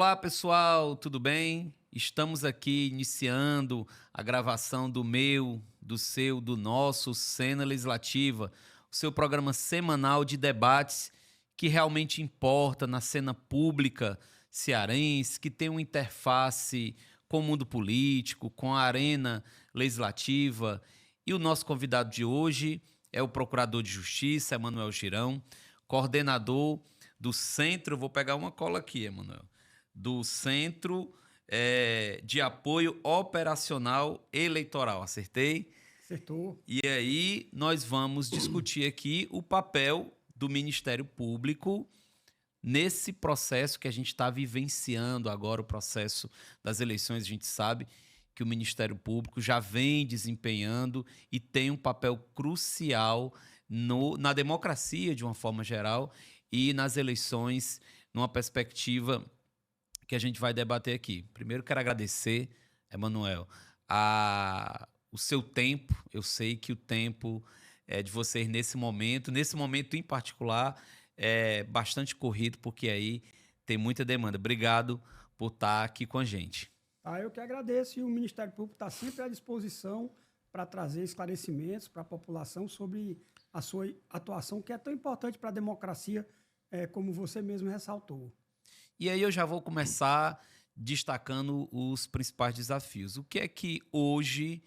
Olá, pessoal, tudo bem? Estamos aqui iniciando a gravação do meu, do seu, do nosso Cena Legislativa, o seu programa semanal de debates que realmente importa na cena pública cearense, que tem uma interface com o mundo político, com a arena legislativa. E o nosso convidado de hoje é o Procurador de Justiça, Emanuel Girão, coordenador do Centro, vou pegar uma cola aqui, Emanuel, do Centro de Apoio Operacional Eleitoral. Acertei? Acertou. E aí nós vamos discutir aqui o papel do Ministério Público nesse processo que a gente está vivenciando agora, o processo das eleições. A gente sabe que o Ministério Público já vem desempenhando e tem um papel crucial na democracia, de uma forma geral, e nas eleições, numa perspectiva que a gente vai debater aqui. Primeiro, quero agradecer, Emanuel, o seu tempo. Eu sei que o tempo de vocês nesse momento em particular, é bastante corrido, porque aí tem muita demanda. Obrigado por estar aqui com a gente. Eu que agradeço, e o Ministério Público está sempre à disposição para trazer esclarecimentos para a população sobre a sua atuação, que é tão importante para a democracia, como você mesmo ressaltou. E aí eu já vou começar destacando os principais desafios. O que é que hoje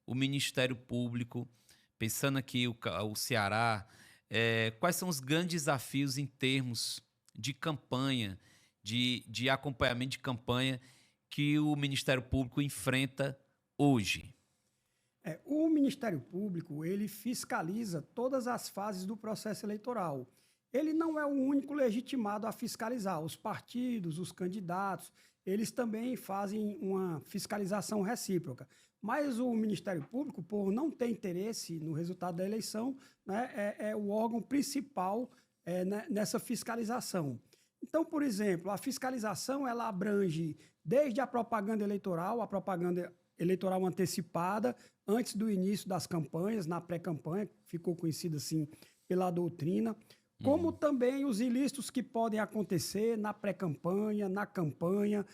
o Ministério Público, pensando aqui o Ceará, quais são os grandes desafios em termos de campanha, de acompanhamento de campanha que o Ministério Público enfrenta hoje? O Ministério Público, ele fiscaliza todas as fases do processo eleitoral. Ele não é o único legitimado a fiscalizar. Os partidos, os candidatos, eles também fazem uma fiscalização recíproca. Mas o Ministério Público, por não ter interesse no resultado da eleição, né, é o órgão principal nessa fiscalização. Então, por exemplo, a fiscalização ela abrange desde a propaganda eleitoral antecipada, antes do início das campanhas, na pré-campanha, ficou conhecida assim pela doutrina, como também os ilícitos que podem acontecer na pré-campanha, na campanha,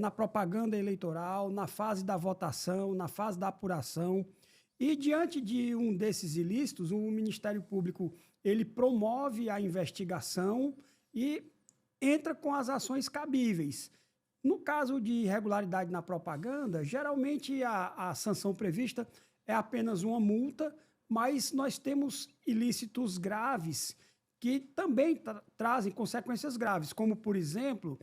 na propaganda eleitoral, na fase da votação, na fase da apuração. E diante de um desses ilícitos, o Ministério Público ele promove a investigação e entra com as ações cabíveis. No caso de irregularidade na propaganda, geralmente a sanção prevista é apenas uma multa, mas nós temos ilícitos graves que também trazem consequências graves, como, por exemplo,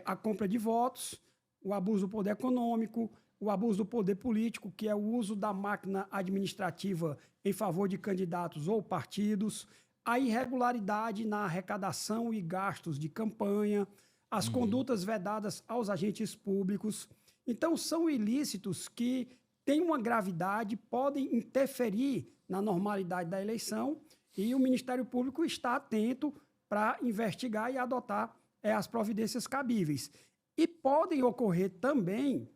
a compra de votos, o abuso do poder econômico, o abuso do poder político, que é o uso da máquina administrativa em favor de candidatos ou partidos, a irregularidade na arrecadação e gastos de campanha, as condutas vedadas aos agentes públicos. Então, são ilícitos que têm uma gravidade, podem interferir na normalidade da eleição, e o Ministério Público está atento para investigar e adotar as providências cabíveis. E podem ocorrer também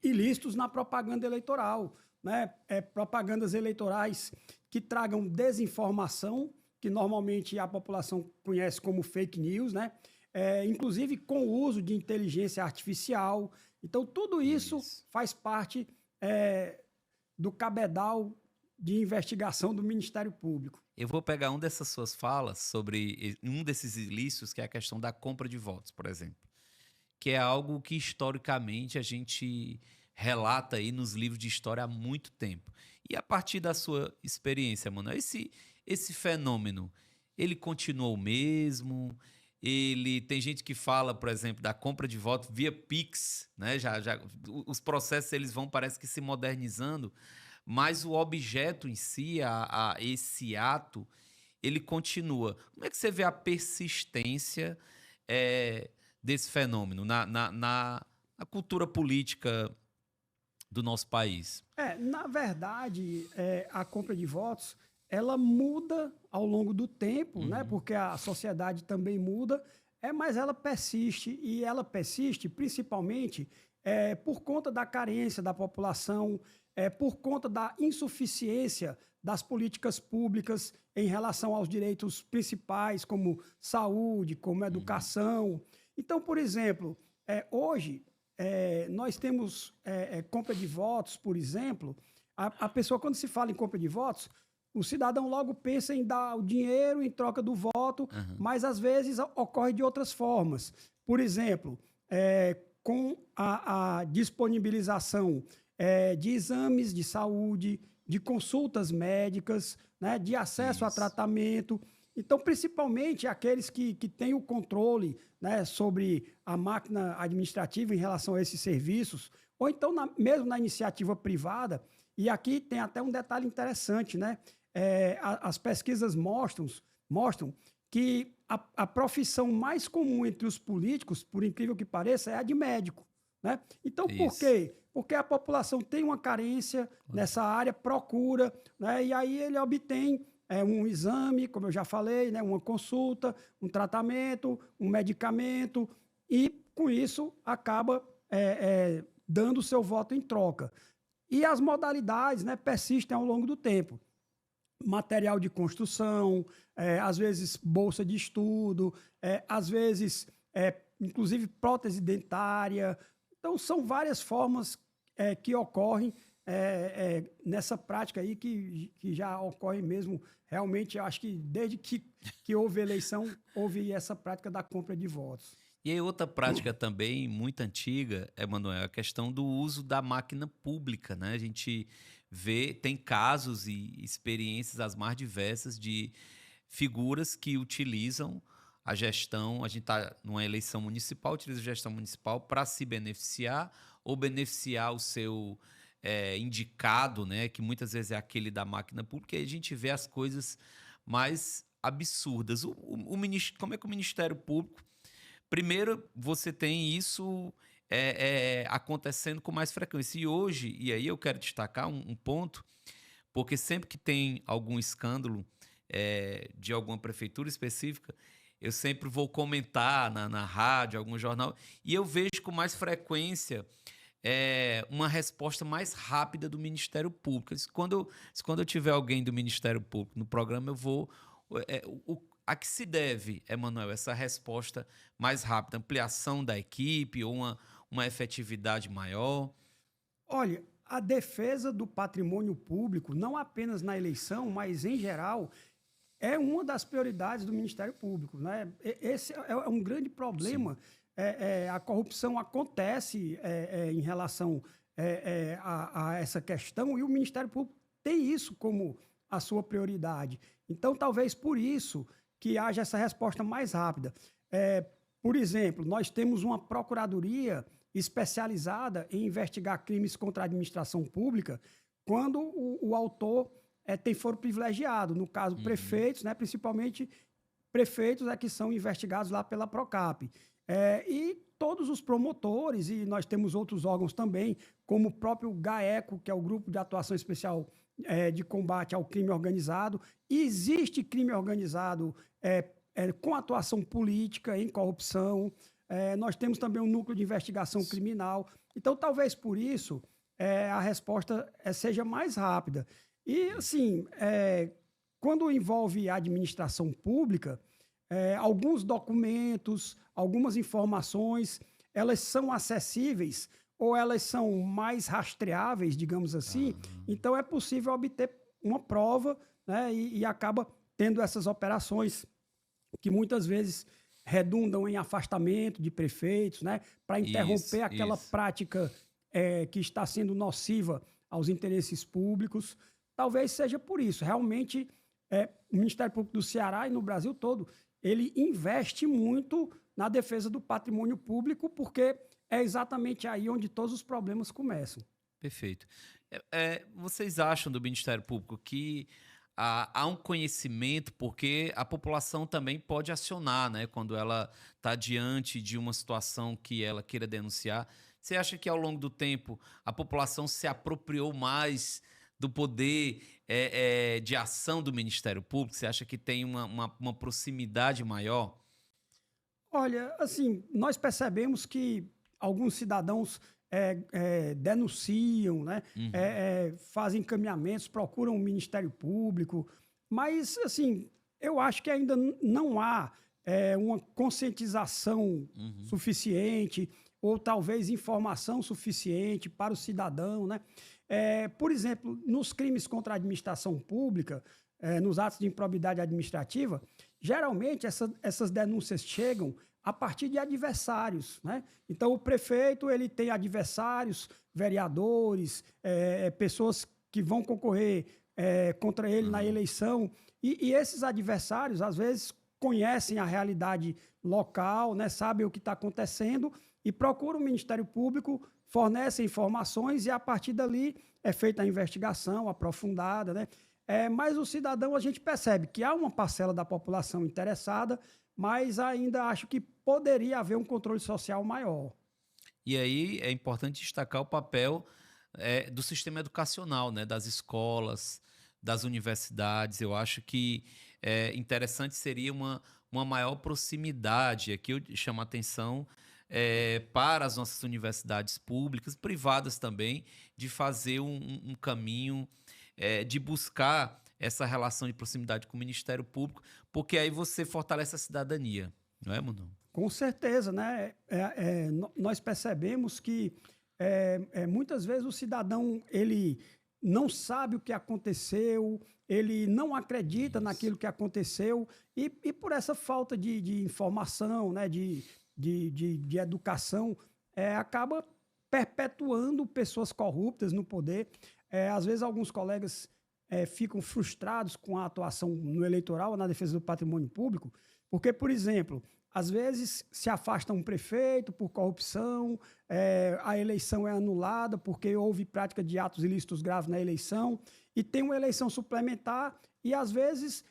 ilícitos na propaganda eleitoral, né? Propagandas eleitorais que tragam desinformação, que normalmente a população conhece como fake news, né? Inclusive com o uso de inteligência artificial. Então, tudo isso faz parte do cabedal de investigação do Ministério Público. Eu vou pegar uma dessas suas falas sobre um desses ilícitos, que é a questão da compra de votos, por exemplo, que é algo que historicamente a gente relata aí nos livros de história há muito tempo. E a partir da sua experiência, Manuel, esse fenômeno, ele continuou o mesmo? Tem gente que fala, por exemplo, da compra de voto via Pix, né? Os processos eles vão, parece que se modernizando, mas o objeto em si, esse ato, ele continua. Como é que você vê a persistência desse fenômeno na cultura política do nosso país? Na verdade, a compra de votos ela muda ao longo do tempo, né? Porque a sociedade também muda, mas ela persiste, e ela persiste principalmente por conta da carência da população, por conta da insuficiência das políticas públicas em relação aos direitos principais, como saúde, como educação. Então, por exemplo, Hoje, nós temos compra de votos, por exemplo. A pessoa, quando se fala em compra de votos, o cidadão logo pensa em dar o dinheiro em troca do voto, mas às vezes ocorre de outras formas. Por exemplo, com a disponibilização de exames de saúde, de consultas médicas, né, de acesso a tratamento. Então, principalmente aqueles que têm o controle, né, sobre a máquina administrativa em relação a esses serviços, ou então mesmo na iniciativa privada. E aqui tem até um detalhe interessante, né? As pesquisas mostram que a profissão mais comum entre os políticos, por incrível que pareça, é a de médico, né? Então, por quê? Porque a população tem uma carência nessa área, procura, né? E aí ele obtém um exame, como eu já falei, né? Uma consulta, um tratamento, um medicamento, e com isso acaba dando o seu voto em troca. E as modalidades, né, persistem ao longo do tempo. Material de construção, às vezes bolsa de estudo, às vezes, inclusive, prótese dentária. Então, são várias formas que ocorrem nessa prática aí que já ocorre mesmo. Realmente, eu acho que desde que houve eleição, houve essa prática da compra de votos. E aí outra prática também muito antiga, Emanuel, é a questão do uso da máquina pública, né? A gente vê, tem casos e experiências as mais diversas de figuras que utilizam a gestão, a gente está numa eleição municipal, utiliza a gestão municipal para se beneficiar ou beneficiar o seu indicado, né? Que muitas vezes é aquele da máquina pública, e a gente vê as coisas mais absurdas. Como é que o Ministério Público... Primeiro, você tem isso acontecendo com mais frequência. E hoje, e aí eu quero destacar um ponto, porque sempre que tem algum escândalo de alguma prefeitura específica, eu sempre vou comentar na rádio, algum jornal, e eu vejo com mais frequência uma resposta mais rápida do Ministério Público. Quando eu tiver alguém do Ministério Público no programa, eu vou... A que se deve, Emanuel, essa resposta mais rápida? Ampliação da equipe ou uma efetividade maior? Olha, a defesa do patrimônio público, não apenas na eleição, mas em geral, é uma das prioridades do Ministério Público, né? Esse é um grande problema. A corrupção acontece em relação a essa questão, e o Ministério Público tem isso como a sua prioridade. Então, talvez por isso que haja essa resposta mais rápida. Por exemplo, nós temos uma procuradoria especializada em investigar crimes contra a administração pública quando o autor tem foro privilegiado. No caso, prefeitos, né, principalmente prefeitos que são investigados lá pela Procap. E todos os promotores, e nós temos outros órgãos também, como o próprio GAECO, que é o Grupo de Atuação Especial de Combate ao Crime Organizado. E existe crime organizado com atuação política, em corrupção. Nós temos também um núcleo de investigação criminal. Então, talvez por isso, a resposta seja mais rápida. E, assim, quando envolve a administração pública, alguns documentos, algumas informações, elas são acessíveis ou elas são mais rastreáveis, digamos assim. Então, é possível obter uma prova, né, e acaba tendo essas operações que muitas vezes redundam em afastamento de prefeitos, né, para interromper aquela prática que está sendo nociva aos interesses públicos. Talvez seja por isso. Realmente, o Ministério Público do Ceará e no Brasil todo, ele investe muito na defesa do patrimônio público, porque é exatamente aí onde todos os problemas começam. Perfeito. Vocês acham do Ministério Público que há um conhecimento, porque a população também pode acionar, né, quando ela está diante de uma situação que ela queira denunciar? Você acha que ao longo do tempo a população se apropriou mais do poder de ação do Ministério Público? Você acha que tem uma proximidade maior? Olha, assim, nós percebemos que alguns cidadãos denunciam, né? Fazem encaminhamentos, procuram o Ministério Público, mas, assim, eu acho que ainda não há uma conscientização suficiente. ou talvez informação suficiente para o cidadão, né? Por exemplo, nos crimes contra a administração pública, nos atos de improbidade administrativa, geralmente essas denúncias chegam a partir de adversários, né? Então, o prefeito ele tem adversários, vereadores, pessoas que vão concorrer contra ele na eleição, e esses adversários, às vezes, conhecem a realidade local, né? Sabem o que está acontecendo e procuram o Ministério Público, fornecem informações e, a partir dali, é feita a investigação aprofundada, né? Mas o cidadão, a gente percebe que há uma parcela da população interessada, mas ainda acho que poderia haver um controle social maior. E aí é importante destacar o papel do sistema educacional, né? Das escolas, das universidades. Eu acho que interessante seria uma maior proximidade. Aqui eu chamo a atenção para as nossas universidades públicas, privadas também, de fazer um caminho de buscar essa relação de proximidade com o Ministério Público, porque aí você fortalece a cidadania, não é, Mundo? Com certeza, né? Nós percebemos que muitas vezes o cidadão ele não sabe o que aconteceu, ele não acredita naquilo que aconteceu, e por essa falta de informação, né? de educação, acaba perpetuando pessoas corruptas no poder. Às vezes, alguns colegas ficam frustrados com a atuação no eleitoral, na defesa do patrimônio público, porque, por exemplo, às vezes se afasta um prefeito por corrupção, a eleição é anulada porque houve prática de atos ilícitos graves na eleição, e tem uma eleição suplementar, e às vezes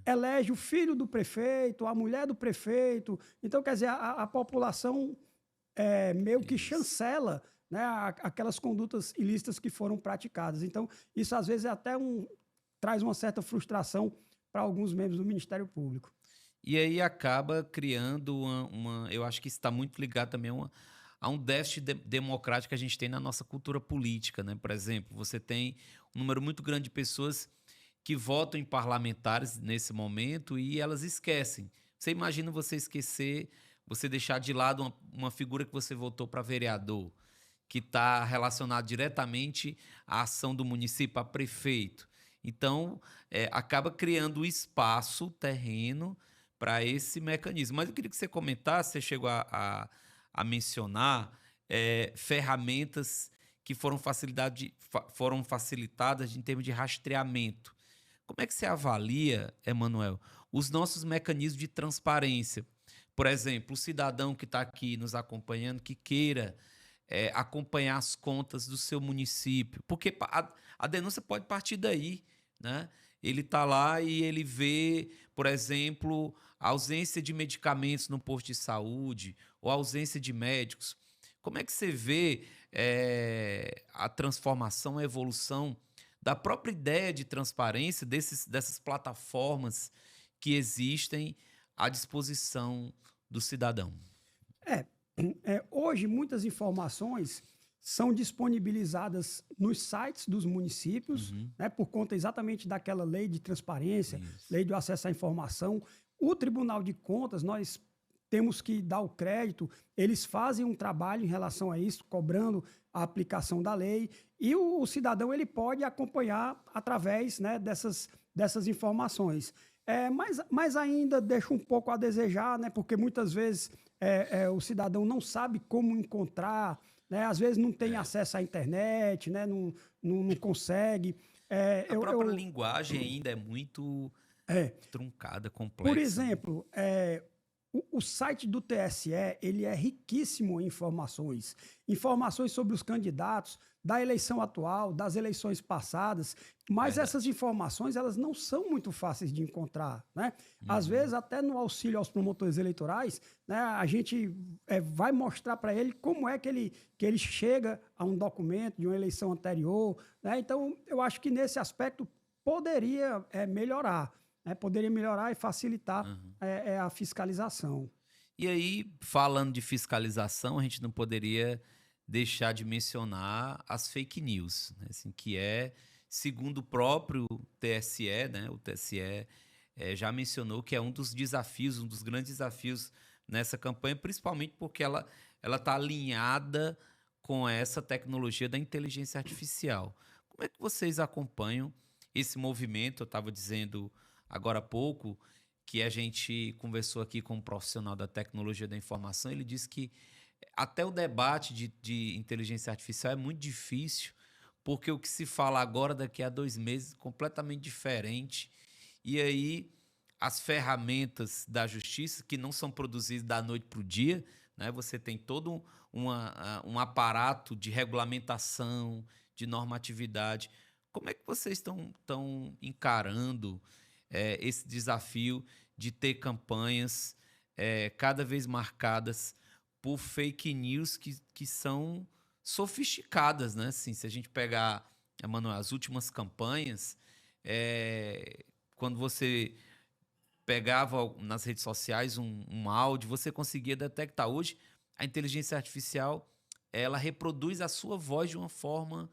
elege o filho do prefeito, a mulher do prefeito. Então, quer dizer, a população meio que chancela, né, aquelas condutas ilícitas que foram praticadas. Então, isso às vezes traz uma certa frustração para alguns membros do Ministério Público. E aí acaba criando eu acho que isso está muito ligado também a um déficit democrático que a gente tem na nossa cultura política, né? Por exemplo, você tem um número muito grande de pessoas que votam em parlamentares nesse momento e elas esquecem. Você imagina você esquecer, você deixar de lado uma figura que você votou para vereador, que está relacionado diretamente à ação do município, a prefeito. Então, acaba criando espaço, terreno para esse mecanismo. Mas eu queria que você comentasse, você chegou a mencionar ferramentas que foram facilitadas em termos de rastreamento. Como é que você avalia, Emanuel, os nossos mecanismos de transparência? Por exemplo, o cidadão que está aqui nos acompanhando, que queira acompanhar as contas do seu município, porque a denúncia pode partir daí, né? Ele está lá e ele vê, por exemplo, a ausência de medicamentos no posto de saúde ou a ausência de médicos. Como é que você vê a transformação, a evolução da própria ideia de transparência dessas plataformas que existem à disposição do cidadão? Hoje, muitas informações são disponibilizadas nos sites dos municípios, né, por conta exatamente daquela lei de transparência, lei do acesso à informação. O Tribunal de Contas, nós temos que dar o crédito, eles fazem um trabalho em relação a isso, cobrando a aplicação da lei, e o cidadão ele pode acompanhar através, né, dessas informações. Mas ainda deixa um pouco a desejar, né, porque muitas vezes o cidadão não sabe como encontrar, né, às vezes não tem acesso à internet, né, não consegue. A própria linguagem ainda é muito truncada, complexa. Por exemplo, o site do TSE, ele é riquíssimo em informações. Informações sobre os candidatos, da eleição atual, das eleições passadas, mas essas informações, elas não são muito fáceis de encontrar, né? Às vezes, até no auxílio aos promotores eleitorais, né, a gente vai mostrar para ele como é que ele chega a um documento de uma eleição anterior, né? Então, eu acho que nesse aspecto poderia melhorar. Poderia melhorar e facilitar a fiscalização. E aí, falando de fiscalização, a gente não poderia deixar de mencionar as fake news, né? Assim, que segundo o próprio TSE, né? O TSE já mencionou que é um dos desafios, um dos grandes desafios nessa campanha, principalmente porque ela ela está alinhada com essa tecnologia da inteligência artificial. Como é que vocês acompanham esse movimento? Eu estava dizendo agora há pouco que a gente conversou aqui com um profissional da tecnologia da informação, ele disse que até o debate de inteligência artificial é muito difícil, porque o que se fala agora, daqui a 2 meses, é completamente diferente. E aí, as ferramentas da justiça, que não são produzidas da noite para o dia, né? Você tem todo um aparato de regulamentação, de normatividade. Como é que vocês estão encarando esse desafio de ter campanhas cada vez marcadas por fake news que são sofisticadas, né? Assim, se a gente pegar, Emanuel, as últimas campanhas, quando você pegava nas redes sociais um áudio, você conseguia detectar. Hoje, a inteligência artificial, ela reproduz a sua voz de uma forma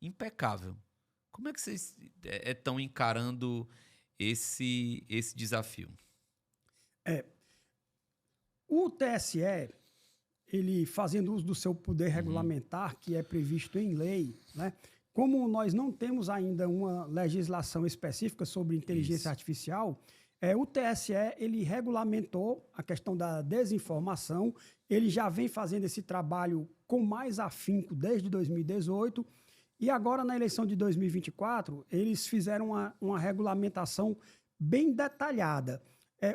impecável. Como é que vocês estão encarando esse desafio? O TSE, ele fazendo uso do seu poder regulamentar, que é previsto em lei, né? Como nós não temos ainda uma legislação específica sobre inteligência artificial, o TSE ele regulamentou a questão da desinformação, ele já vem fazendo esse trabalho com mais afinco desde 2018, e agora na eleição de 2024, eles fizeram uma regulamentação bem detalhada.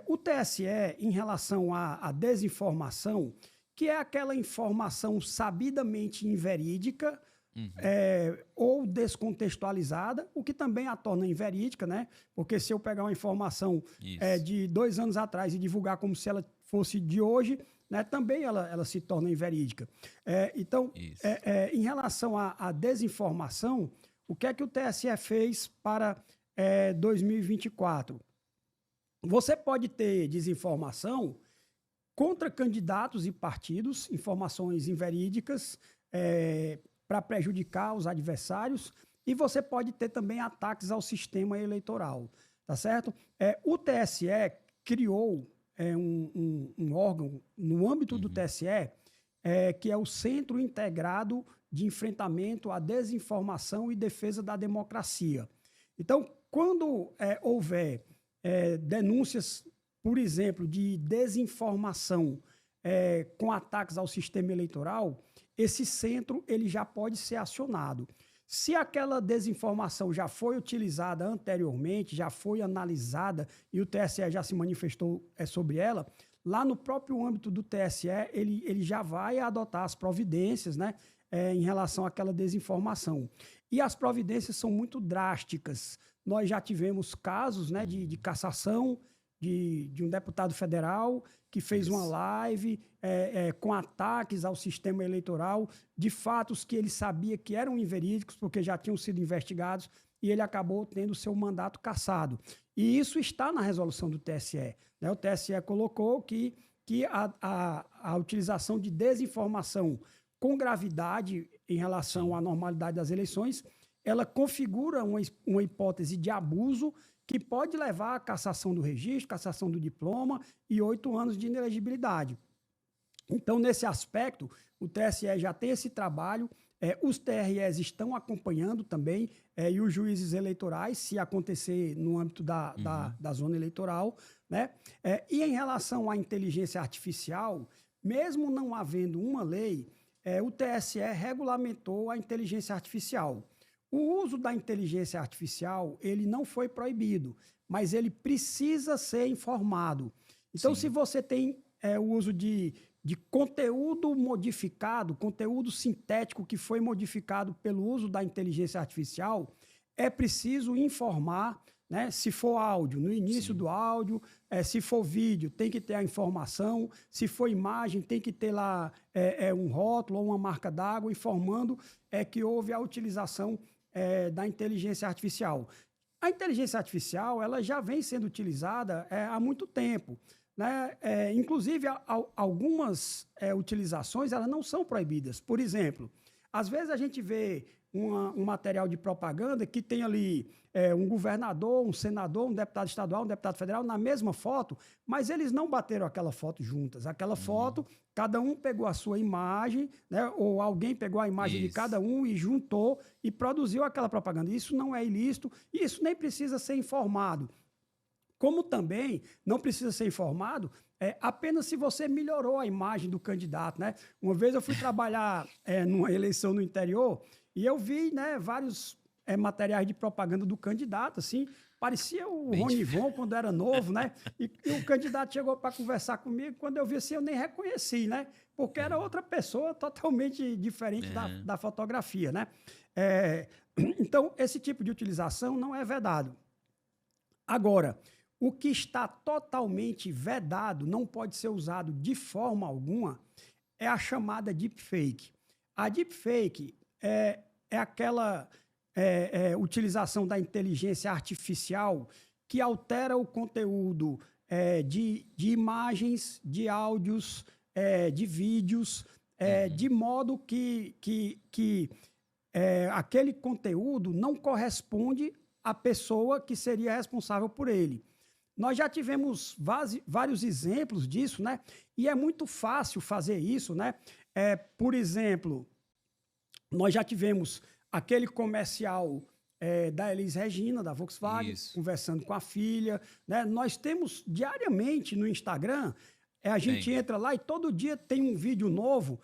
O TSE, em relação à desinformação, que é aquela informação sabidamente inverídica, ou descontextualizada, o que também a torna inverídica, né? Porque se eu pegar uma informação de 2 anos atrás e divulgar como se ela fosse de hoje, né, também ela se torna inverídica. Então, em relação à desinformação, o que é que o TSE fez para 2024? Você pode ter desinformação contra candidatos e partidos, informações inverídicas, para prejudicar os adversários, e você pode ter também ataques ao sistema eleitoral, tá certo? O TSE criou um órgão no âmbito do TSE, que é o Centro Integrado de Enfrentamento à Desinformação e Defesa da Democracia. Então, quando houver denúncias, por exemplo, de desinformação com ataques ao sistema eleitoral, esse centro ele já pode ser acionado. Se aquela desinformação já foi utilizada anteriormente, já foi analisada e o TSE já se manifestou sobre ela, lá no próprio âmbito do TSE, ele já vai adotar as providências, né, em relação àquela desinformação. E as providências são muito drásticas. Nós já tivemos casos, né, de cassação de um deputado federal que fez uma live com ataques ao sistema eleitoral, de fatos que ele sabia que eram inverídicos, porque já tinham sido investigados, e ele acabou tendo seu mandato cassado. E isso está na resolução do TSE. Né? O TSE colocou que a utilização de desinformação com gravidade em relação à normalidade das eleições, ela configura uma hipótese de abuso que pode levar à cassação do registro, cassação do diploma e 8 anos de inelegibilidade. Então, nesse aspecto, o TSE já tem esse trabalho, os TREs estão acompanhando também, e os juízes eleitorais, se acontecer no âmbito da zona eleitoral, né? E em relação à inteligência artificial, mesmo não havendo uma lei, o TSE regulamentou a inteligência artificial. O uso da inteligência artificial, ele não foi proibido, mas ele precisa ser informado. Então, se você tem o uso de conteúdo modificado, conteúdo sintético que foi modificado pelo uso da inteligência artificial, é preciso informar, né? Se for áudio, no início do áudio, se for vídeo, tem que ter a informação, se for imagem, tem que ter lá um rótulo ou uma marca d'água informando que houve a utilização da inteligência artificial. A inteligência artificial ela já vem sendo utilizada há muito tempo. Né? Inclusive, algumas utilizações elas não são proibidas. Por exemplo, às vezes a gente vê um material de propaganda que tem ali um governador, um senador, um deputado estadual, um deputado federal na mesma foto, mas eles não bateram aquela foto juntas. Aquela foto, cada um pegou a sua imagem, né, ou alguém pegou a imagem de cada um e juntou e produziu aquela propaganda. Isso não é ilícito e isso nem precisa ser informado. Como também não precisa ser informado apenas se você melhorou a imagem do candidato, né? Uma vez eu fui trabalhar numa eleição no interior e eu vi, né, vários materiais de propaganda do candidato, assim, parecia o Ronivon quando era novo, né? E o candidato chegou para conversar comigo, quando eu vi assim, eu nem reconheci, né? Porque era outra pessoa totalmente diferente da fotografia, né? Então, esse tipo de utilização não é vedado. Agora, o que está totalmente vedado, não pode ser usado de forma alguma, é a chamada deepfake. A deepfake é aquela utilização da inteligência artificial que altera o conteúdo de imagens, de áudios, de vídeos, de modo que aquele conteúdo não corresponde à pessoa que seria responsável por ele. Nós já tivemos vários exemplos disso, né? E é muito fácil fazer isso, né? Por exemplo, nós já tivemos aquele comercial da Elis Regina, da Volkswagen, conversando com a filha, né? Nós temos diariamente no Instagram, a gente entra lá e todo dia tem um vídeo novo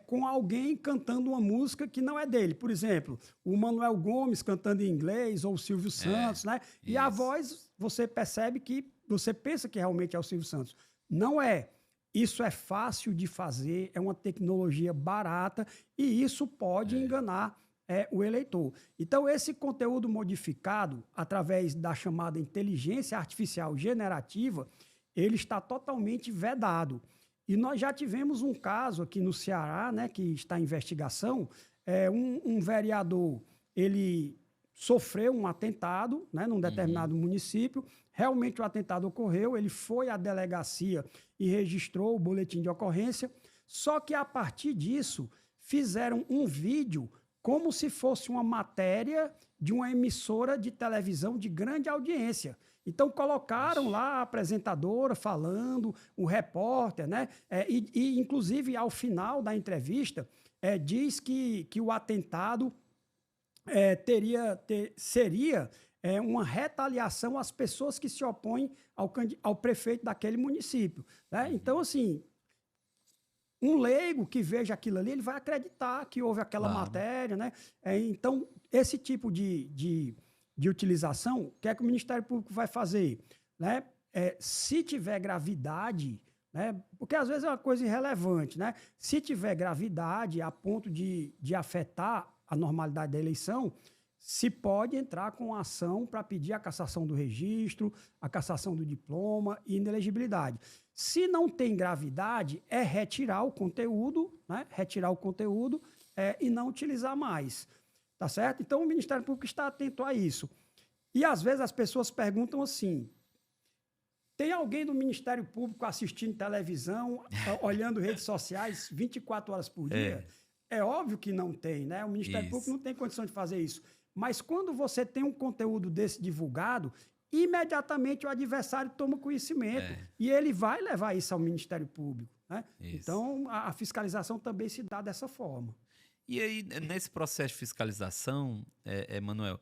com alguém cantando uma música que não é dele. Por exemplo, o Manuel Gomes cantando em inglês ou o Silvio Santos, né? E a voz, você percebe que você pensa que realmente é o Silvio Santos. Não é. Isso é fácil de fazer, é uma tecnologia barata e isso pode enganar o eleitor. Então, esse conteúdo modificado, através da chamada inteligência artificial generativa, ele está totalmente vedado. E nós já tivemos um caso aqui no Ceará, né, que está em investigação, um vereador, ele sofreu um atentado, né, num determinado município, realmente o atentado ocorreu, ele foi à delegacia e registrou o boletim de ocorrência, só que a partir disso fizeram um vídeo como se fosse uma matéria de uma emissora de televisão de grande audiência. Então, colocaram lá a apresentadora falando, o repórter, né? E inclusive, ao final da entrevista, diz que o atentado seria uma retaliação às pessoas que se opõem ao prefeito daquele município, né? Então, assim, um leigo que veja aquilo ali, ele vai acreditar que houve aquela matéria, né? Então, esse tipo de utilização, o que é que o Ministério Público vai fazer? Né? Se tiver gravidade, né? Porque às vezes é uma coisa irrelevante, né? Se tiver gravidade a ponto de afetar a normalidade da eleição, se pode entrar com ação para pedir a cassação do registro, a cassação do diploma e inelegibilidade. Se não tem gravidade, é retirar o conteúdo, né? Retirar o conteúdo e não utilizar mais. Tá certo? Então, o Ministério Público está atento a isso. E, às vezes, as pessoas perguntam assim, tem alguém do Ministério Público assistindo televisão, olhando redes sociais 24 horas por dia? É óbvio que não tem, né? O Ministério Público não tem condição de fazer isso. Mas, quando você tem um conteúdo desse divulgado, imediatamente o adversário toma conhecimento e ele vai levar isso ao Ministério Público, né? Então, a fiscalização também se dá dessa forma. E aí, nesse processo de fiscalização, Manuel,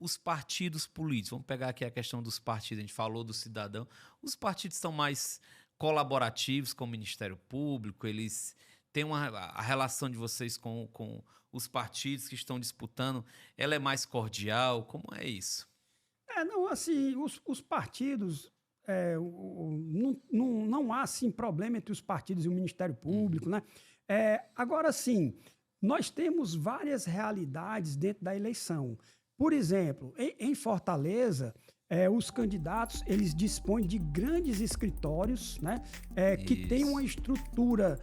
os partidos políticos, vamos pegar aqui a questão dos partidos, a gente falou do cidadão, os partidos são mais colaborativos com o Ministério Público, eles têm a relação de vocês com os partidos que estão disputando, ela é mais cordial, como é isso? Não, assim, os partidos, não há, assim, problema entre os partidos e o Ministério Público, né? Agora, sim, nós temos várias realidades dentro da eleição. Por exemplo, em Fortaleza, os candidatos eles dispõem de grandes escritórios, né, que têm uma estrutura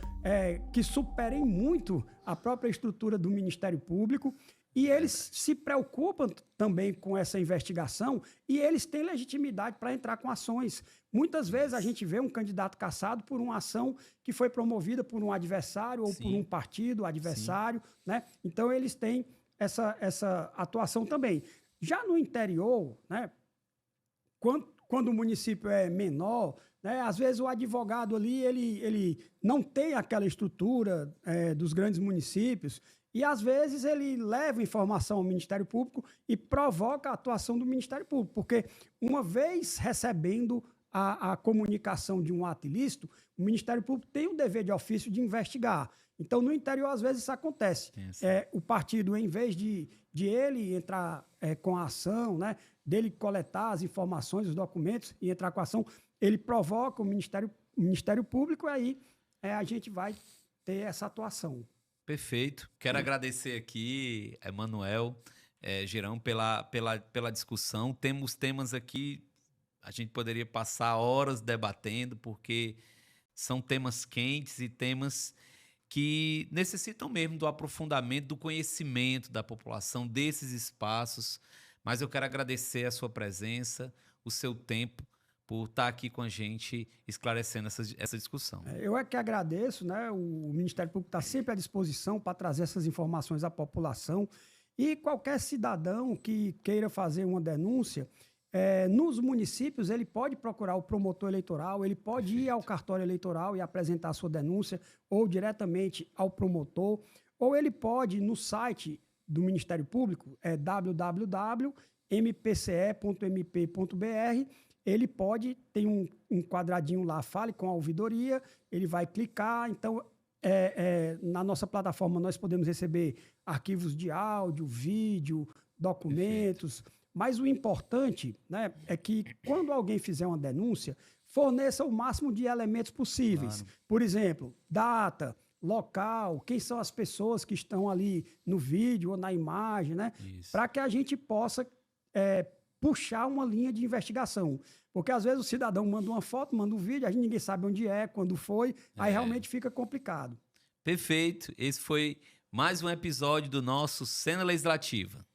que superem muito a própria estrutura do Ministério Público. E eles se preocupam também com essa investigação e eles têm legitimidade para entrar com ações. Muitas vezes a gente vê um candidato cassado por uma ação que foi promovida por um adversário ou por um partido adversário, né? Então eles têm essa atuação também. Já no interior, né, quando o município é menor, né, às vezes o advogado ali ele não tem aquela estrutura dos grandes municípios e às vezes ele leva informação ao Ministério Público e provoca a atuação do Ministério Público, porque uma vez recebendo a comunicação de um ato ilícito, o Ministério Público tem o dever de ofício de investigar. Então, no interior, às vezes, isso acontece. O partido, em vez de ele entrar com a ação, né, dele coletar as informações, os documentos e entrar com a ação, ele provoca o Ministério Público e aí a gente vai ter essa atuação. Perfeito. Quero agradecer aqui, Emanuel, Girão, pela discussão. Temos temas aqui, a gente poderia passar horas debatendo, porque são temas quentes e temas que necessitam mesmo do aprofundamento, do conhecimento da população, desses espaços. Mas eu quero agradecer a sua presença, o seu tempo, por estar aqui com a gente esclarecendo essa discussão. Eu é que agradeço, né? O Ministério Público está sempre à disposição para trazer essas informações à população e qualquer cidadão que queira fazer uma denúncia, nos municípios ele pode procurar o promotor eleitoral, ele pode ir ao cartório eleitoral e apresentar a sua denúncia ou diretamente ao promotor, ou ele pode no site do Ministério Público, www.mpce.mp.br. Ele pode, tem um quadradinho lá, fale com a ouvidoria, ele vai clicar, então na nossa plataforma nós podemos receber arquivos de áudio, vídeo, documentos, mas o importante, né, é que quando alguém fizer uma denúncia, forneça o máximo de elementos possíveis. Claro. Por exemplo, data, local, quem são as pessoas que estão ali no vídeo ou na imagem, né, para que a gente possa puxar uma linha de investigação. Porque às vezes o cidadão manda uma foto, manda um vídeo, a gente ninguém sabe onde quando foi, aí realmente fica complicado. Perfeito. Esse foi mais um episódio do nosso Cena Legislativa.